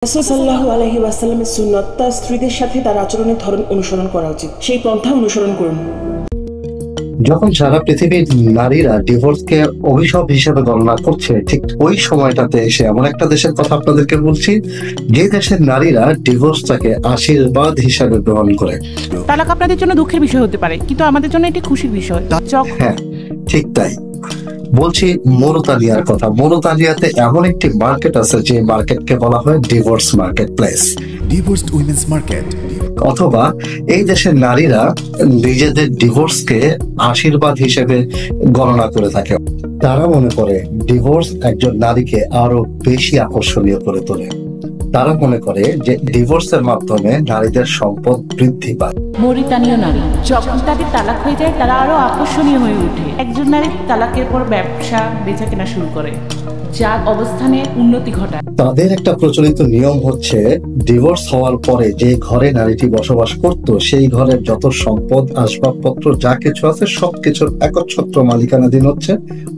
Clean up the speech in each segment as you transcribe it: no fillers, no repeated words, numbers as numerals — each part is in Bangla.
রাসূল সাল্লাল্লাহু আলাইহি ওয়াসাল্লামের সুন্নাত তার স্ত্রীদের সাথে তার আচরণের ধরন অনুসরণ করা উচিত। সেই পন্থা অনুসরণ করুন। যখন সারা পৃথিবীর নারীরা ডিভোর্সকে অভিশাপ হিসেবে গণনা করছে, ঠিক ওই সময়টাতে এসে এমন একটা দেশের কথা আপনাদেরকে বলছি, যে দেশের নারীরা ডিভোর্সটাকে আশীর্বাদ হিসেবে গ্রহণ করে। তালাক আপনাদের জন্য দুঃখের বিষয় হতে পারে, কিন্তু আমাদের জন্য এটি খুশির বিষয়। হ্যাঁ, ঠিক তাই। বলছি মৌরিতানিয়ার কথা। মৌরিতানিয়াতে এমন একটি মার্কেট আছে যে মার্কেটকে বলা হয় divorce market place, divorced women's market. অথবা এই দেশের নারীরা নিজেদের ডিভোর্সকে আশীর্বাদ হিসেবে গণনা করে থাকে। তারা মনে করে ডিভোর্স একজন নারীকে আরো বেশি আকর্ষণীয় করে তোলে। তারা মনে করে যে ডিভোর্সের মাধ্যমে নারীদের সম্পদ বৃদ্ধি পায়। মৌরিতানীয় নারী যখন তাদের তালাক হয়ে যায়, তারা আরো আকর্ষণীয় হয়ে ওঠে। একজন নারী তালাকের পর ব্যবসা বেচা কেনা শুরু করে, যার অবস্থানে উন্নতি ঘটায়। তাদের একটা প্রচলিত নিয়ম হচ্ছে, ডিভোর্স হওয়ার পরে যে ঘরে নারীটি বসবাস করত, সেই ঘরের যত সম্পদ, আসবাবপত্র, যা কিছু আছে সবকিছুর একচ্ছত্র মালিকানাধীন হচ্ছে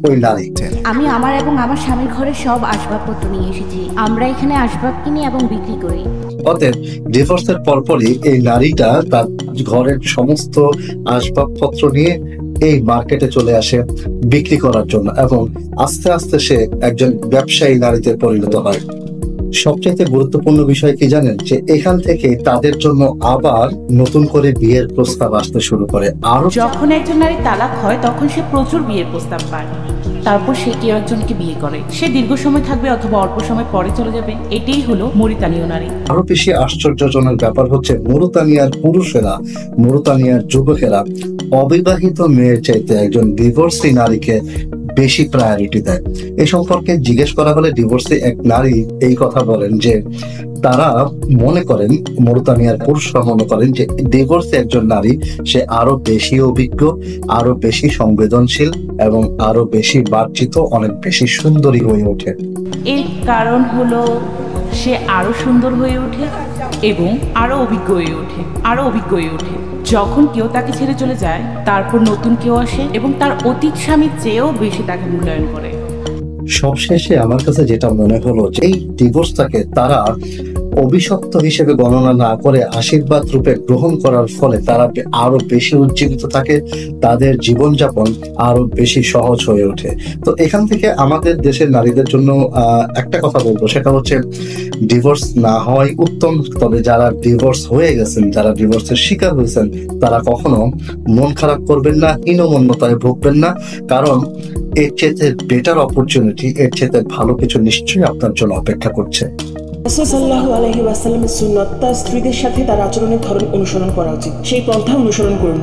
ওই নারী। আমি আমার এবং আমার স্বামীর ঘরে সব আসবাবপত্র নিয়ে এসেছি। আমরা এখানে আসবাব কিনি এবং বিক্রি করি। অতএব ডিভোর্সের পরপরই এই নারীটা তার ঘরের সমস্ত আসবাবপত্র নিয়ে এই মার্কেটে চলে আসে বিক্রি করার জন্য, এবং আস্তে আস্তে সে একজন ব্যবসায়ী নারীতে পরিণত হয়। সবচেয়ে গুরুত্বপূর্ণ বিষয় কি জানেন, যে এখান থেকে তাদের জন্য আবার নতুন করে বিয়ের প্রস্তাব আসতে শুরু করে। আর যখন একজন নারী তালাক হয়, তখন সে প্রচুর বিয়ের প্রস্তাব পায়। তারপর সে কেউ একজনকে বিয়ে করে। সে দীর্ঘ সময় থাকবে অথবা অল্প সময় পরে চলে যাবে। এটাই হলো মৌরিতানীয় নারী। আরো বেশি আশ্চর্যজনক ব্যাপার হচ্ছে, মৌরিতানিয়ার পুরুষেরা, মৌরিতানিয়ার যুবকেরা অবিবাহিত মেয়ের চাইতে একজন ডিভোর্সি নারীকে বেশি প্রায়োরিটি দেয়। এই সম্পর্কে জিজ্ঞেস করা হলে ডিভোর্সি এক নারী এই কথা বলেন যে তারা মনে করেন, মৌরিতানিয়ার পুরুষরা মনে করেন যে ডিভোর্সি একজন নারী সে আরো বেশি অভিজ্ঞ, আরো বেশি সংবেদনশীল এবং আরো বেশি বার্জিত, অনেক বেশি সুন্দরী হয়ে ওঠে। এর কারণ হলো সে আরো সুন্দর হয়ে ওঠে এবং আরো অভিজ্ঞ হয়ে ওঠে। যখন কেউ তাকে ছেড়ে চলে যায়, তারপর নতুন কেউ আসে এবং তার অতীত স্বামীর চেয়েও বেশি তাকে মূল্যায়ন করে। সবশেষে আমার কাছে যেটা মনে হলো, যে এই ডিভোর্সটাকে তারা অভিশপ্ত হিসেবে গণনা না করে আশীর্বাদ রূপে গ্রহণ করার ফলে তারা আরো বেশি উজ্জীবিত থাকে, তাদের জীবনযাপন আরো বেশি সহজ হয়ে ওঠে। তো এখান থেকে আমাদের দেশের নারীদের জন্য একটা কথা বলবো, সেটা হচ্ছে ডিভোর্স না হওয়াই উত্তম। তবে যারা ডিভোর্স হয়ে গেছেন, যারা ডিভোর্সের শিকার হয়েছেন, তারা কখনো মন খারাপ করবেন না, হীনমন্যতায় ভুগবেন না, কারণ এর চেয়ে বেটার অপরচুনিটি, এর চেয়ে ভালো কিছু নিশ্চয়ই আপনার জন্য অপেক্ষা করছে। রাসূল সাল্লাল্লাহু আলাইহি ওয়াসাল্লামের সুন্নাত তার স্ত্রীদের সাথে তার আচরণের ধরন অনুসরণ করা উচিত। সেই পন্থা অনুসরণ করুন।